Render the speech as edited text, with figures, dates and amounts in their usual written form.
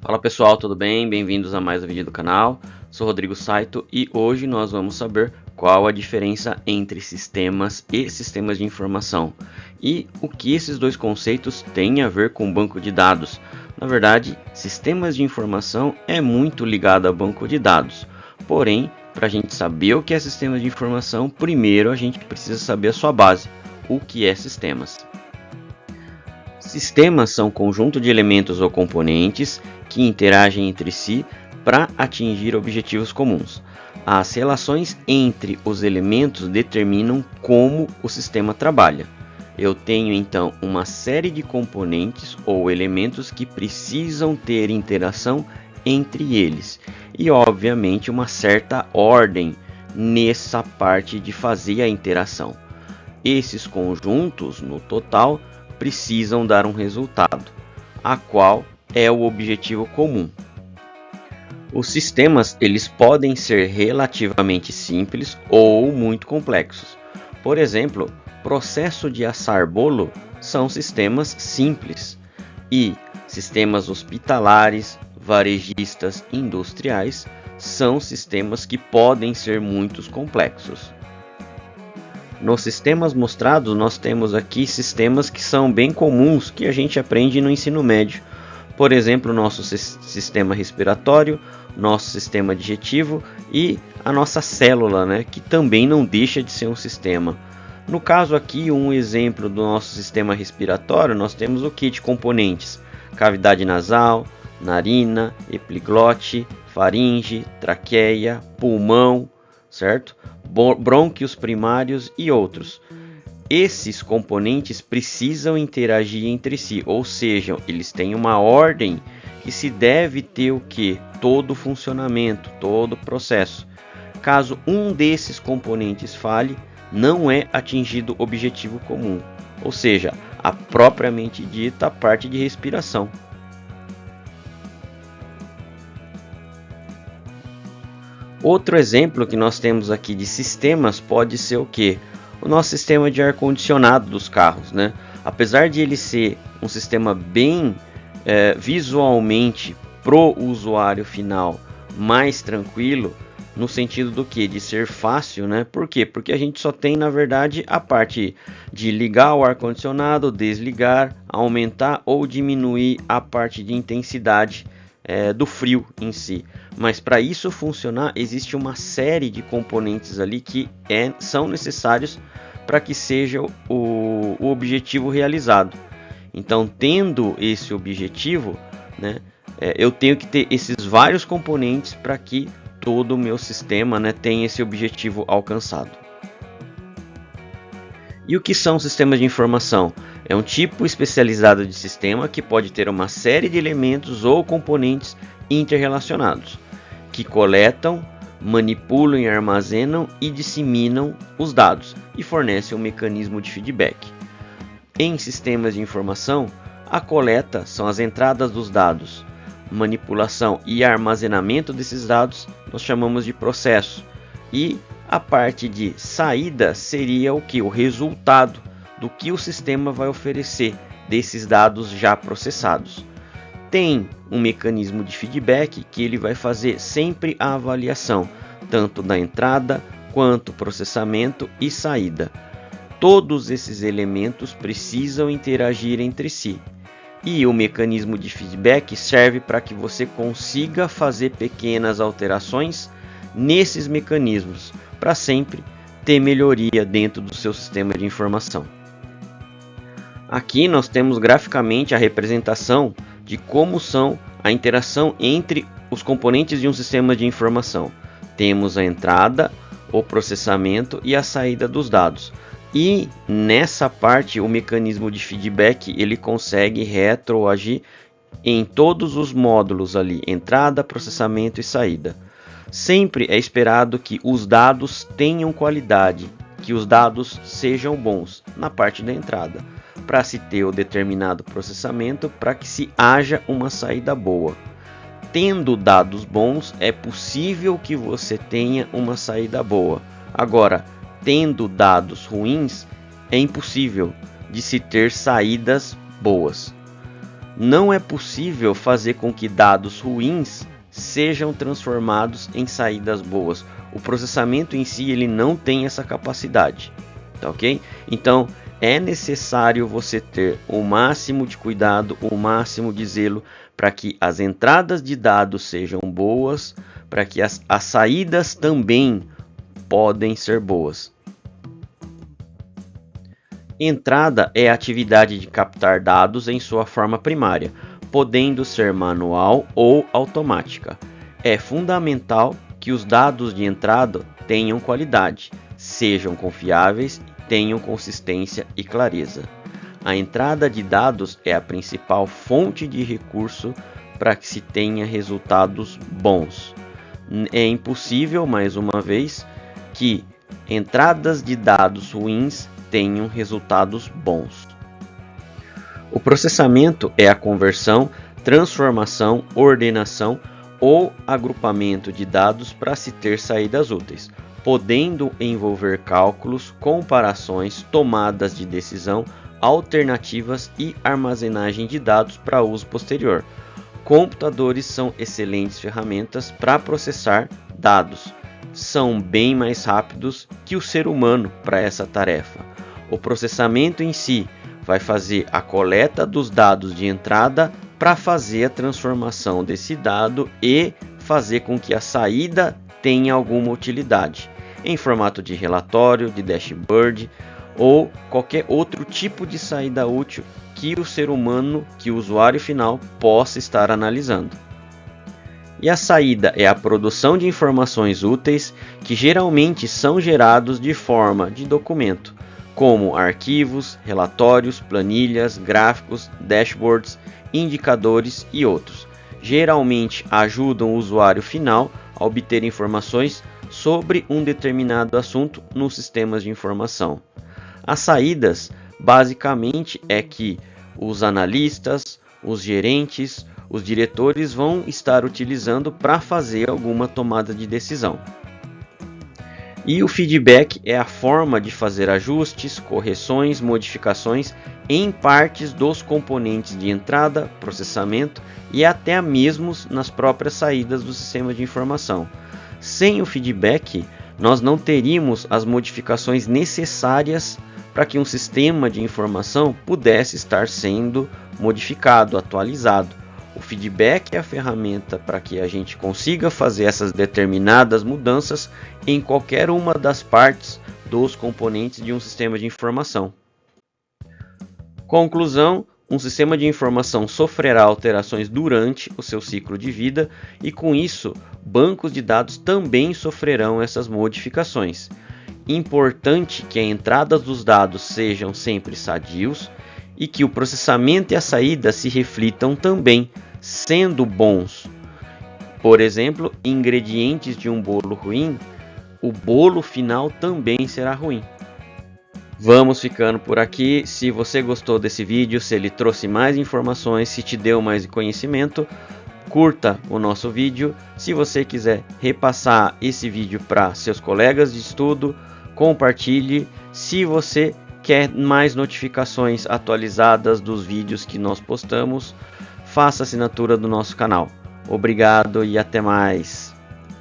Fala pessoal, tudo bem? Bem-vindos a mais um vídeo do canal. Sou Rodrigo Saito e hoje nós vamos saber qual a diferença entre sistemas e sistemas de informação e o que esses dois conceitos têm a ver com banco de dados. Na verdade, sistemas de informação é muito ligado a banco de dados, porém, para a gente saber o que é sistema de informação, primeiro a gente precisa saber a sua base, o que é sistemas. Sistemas são conjunto de elementos ou componentes que interagem entre si para atingir objetivos comuns. As relações entre os elementos determinam como o sistema trabalha. Eu tenho então uma série de componentes ou elementos que precisam ter interação entre eles e, obviamente, uma certa ordem nessa parte de fazer a interação. Esses conjuntos, no total, precisam dar um resultado, a qual é o objetivo comum. Os sistemas eles podem ser relativamente simples ou muito complexos. Por exemplo, processo de assar bolo são sistemas simples e sistemas hospitalares, varejistas, industriais são sistemas que podem ser muito complexos. Nos sistemas mostrados, nós temos aqui sistemas que são bem comuns que a gente aprende no ensino médio. Por exemplo, nosso sistema respiratório, nosso sistema digestivo e a nossa célula, né, que também não deixa de ser um sistema. No caso aqui, um exemplo do nosso sistema respiratório, nós temos o que de componentes? Cavidade nasal, narina, epiglote, faringe, traqueia, pulmão, certo? Brônquios primários e outros. Esses componentes precisam interagir entre si, ou seja, eles têm uma ordem que se deve ter o que? Todo o funcionamento, todo o processo. Caso um desses componentes falhe, não é atingido o objetivo comum, ou seja, a propriamente dita parte de respiração. Outro exemplo que nós temos aqui de sistemas pode ser o que? O nosso sistema de ar-condicionado dos carros, né? Apesar de ele ser um sistema bem visualmente pro usuário final mais tranquilo, no sentido do que? De ser fácil, né? Por quê? Porque a gente só tem, na verdade, a parte de ligar o ar-condicionado, desligar, aumentar ou diminuir a parte de intensidade do frio em si. Mas para isso funcionar, existe uma série de componentes ali que são necessários para que seja o objetivo realizado. Então, tendo esse objetivo, né, eu tenho que ter esses vários componentes para que todo o meu sistema, né, tenha esse objetivo alcançado. E o que são sistemas de informação? É um tipo especializado de sistema que pode ter uma série de elementos ou componentes interrelacionados, que coletam, manipulam e armazenam e disseminam os dados e fornecem um mecanismo de feedback. Em sistemas de informação, a coleta são as entradas dos dados, manipulação e armazenamento desses dados nós chamamos de processo, e a parte de saída seria o que? O resultado do que o sistema vai oferecer desses dados já processados. Tem um mecanismo de feedback que ele vai fazer sempre a avaliação, tanto da entrada quanto processamento e saída. Todos esses elementos precisam interagir entre si. E o mecanismo de feedback serve para que você consiga fazer pequenas alterações nesses mecanismos, para sempre ter melhoria dentro do seu sistema de informação. Aqui nós temos graficamente a representação de como são a interação entre os componentes de um sistema de informação. Temos a entrada, o processamento e a saída dos dados. E nessa parte o mecanismo de feedback ele consegue retroagir em todos os módulos ali, entrada, processamento e saída. Sempre é esperado que os dados tenham qualidade, que os dados sejam bons na parte da entrada, para se ter o determinado processamento, para que se haja uma saída boa. Tendo dados bons, é possível que você tenha uma saída boa. Agora, tendo dados ruins, é impossível de se ter saídas boas. não é possível fazer com que dados ruins sejam transformados em saídas boas. O processamento em si ele não tem essa capacidade, tá ok? Então é necessário você ter o máximo de cuidado, o máximo de zelo para que as entradas de dados sejam boas, para que as saídas também podem ser boas. Entrada é a atividade de captar dados em sua forma primária, podendo ser manual ou automática. É fundamental que os dados de entrada tenham qualidade, sejam confiáveis, tenham consistência e clareza. A entrada de dados é a principal fonte de recurso para que se tenha resultados bons. É impossível, mais uma vez, que entradas de dados ruins tenham resultados bons. O processamento é a conversão, transformação, ordenação ou agrupamento de dados para se ter saídas úteis, podendo envolver cálculos, comparações, tomadas de decisão, alternativas e armazenagem de dados para uso posterior. Computadores são excelentes ferramentas para processar dados. São bem mais rápidos que o ser humano para essa tarefa. O processamento em si vai fazer a coleta dos dados de entrada para fazer a transformação desse dado e fazer com que a saída tenha alguma utilidade, em formato de relatório, de dashboard ou qualquer outro tipo de saída útil que o ser humano, que o usuário final possa estar analisando. E a saída é a produção de informações úteis que geralmente são gerados de forma de documento, como arquivos, relatórios, planilhas, gráficos, dashboards, indicadores e outros. Geralmente ajudam o usuário final a obter informações sobre um determinado assunto nos sistemas de informação. As saídas, basicamente, é que os analistas, os gerentes, os diretores vão estar utilizando para fazer alguma tomada de decisão. E o feedback é a forma de fazer ajustes, correções, modificações em partes dos componentes de entrada, processamento e até mesmo nas próprias saídas do sistema de informação. Sem o feedback, nós não teríamos as modificações necessárias para que um sistema de informação pudesse estar sendo modificado, atualizado. O feedback é a ferramenta para que a gente consiga fazer essas determinadas mudanças em qualquer uma das partes dos componentes de um sistema de informação. Conclusão: um sistema de informação sofrerá alterações durante o seu ciclo de vida e, com isso, bancos de dados também sofrerão essas modificações. Importante que a entrada dos dados sejam sempre sadios e que o processamento e a saída se reflitam também, sendo bons. Por exemplo, ingredientes de um bolo ruim, o bolo final também será ruim. Vamos ficando por aqui. Se você gostou desse vídeo, se ele trouxe mais informações, se te deu mais conhecimento, curta o nosso vídeo. Se você quiser repassar esse vídeo para seus colegas de estudo, compartilhe. Se você quer mais notificações atualizadas dos vídeos que nós postamos, faça assinatura do nosso canal. Obrigado e até mais.